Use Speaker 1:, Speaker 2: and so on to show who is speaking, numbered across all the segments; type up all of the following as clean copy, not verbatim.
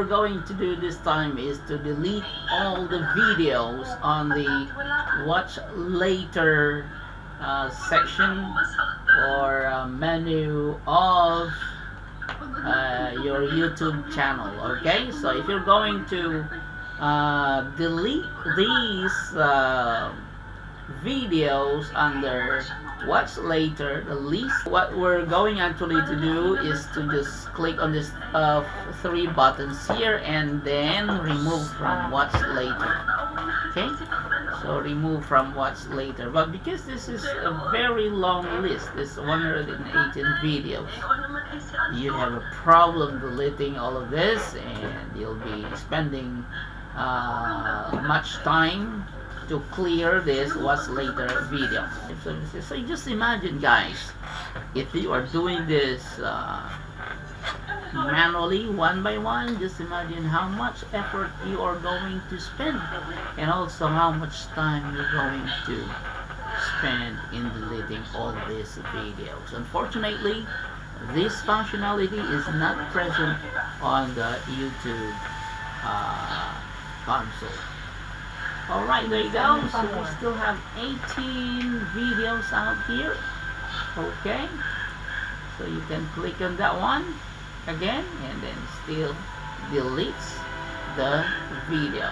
Speaker 1: we're going to do this time is to delete all the videos on the watch later section or menu of your YouTube channel. Okay, so if you're going to delete these videos under watch later, the least what we're going actually to do is to just click on this three buttons here and then remove from watch later. Okay, so remove from watch later. But because this is a very long list, this 118 videos, you have a problem deleting all of this, and you'll be spending much time to clear this watch later video. So you just imagine, guys, if you are doing this manually one by one, just imagine how much effort you are going to spend and also how much time you're going to spend in deleting all these videos. Unfortunately, this functionality is not present on the YouTube console. Alright, there you go. So we still have 18 videos out here. Okay, so you can click on that one again and then still deletes the video.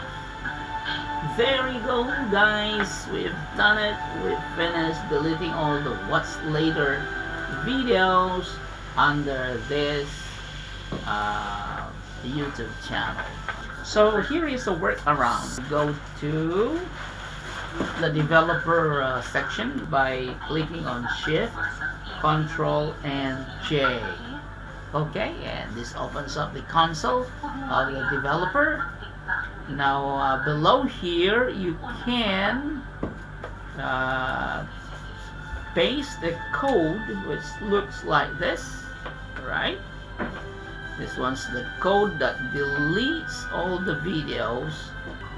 Speaker 1: There you go, guys, we've done it. We've finished deleting all the what's later videos under this YouTube channel. So here is a workaround. Go to the developer section by clicking on Shift, Control, and J. Okay, and this opens up the console of the developer. Now below here you can paste the code, which looks like this, right? This one's the code that deletes all the videos.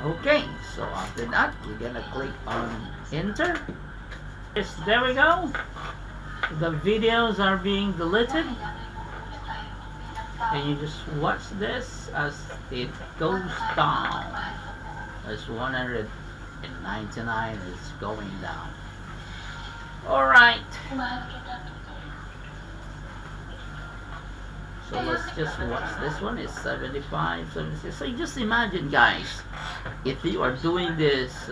Speaker 1: Okay, so after that, we're gonna click on enter. Yes, there we go. The videos are being deleted. And you just watch this as it goes down. As 199 is going down. Alright. So let's just watch this one. It's 75, 76. So you just imagine, guys, if you are doing this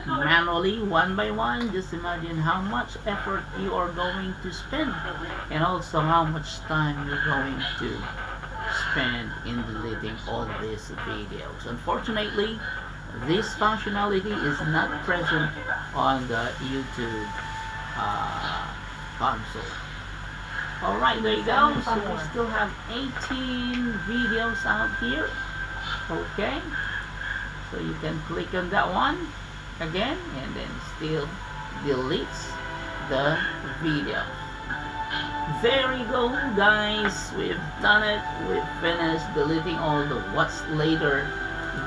Speaker 1: manually one by one, just imagine how much effort you are going to spend and also how much time you're going to spend in deleting all these videos. Unfortunately, this functionality is not present on the YouTube console. Alright, there you go. So we still have 18 videos out here. Okay, so you can click on that one again and then still deletes the video. There you go, guys, we've done it. We've finished deleting all the what's later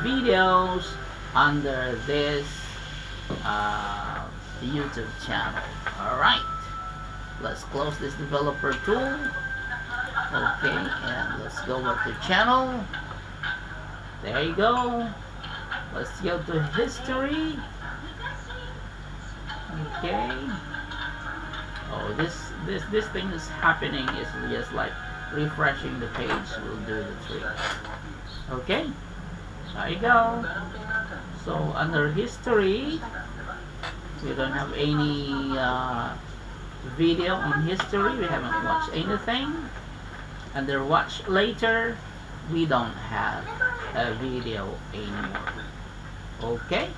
Speaker 1: videos under this YouTube channel. Alright, let's close this developer tool. Okay, and let's go up to channel. There you go. Let's go to history. Okay. Oh, this thing is happening. It's just like refreshing the page will do the trick. Okay. There you go. So under history, we don't have any video on history. We haven't watched anything. Under watch later, we don't have a video anymore. Okay.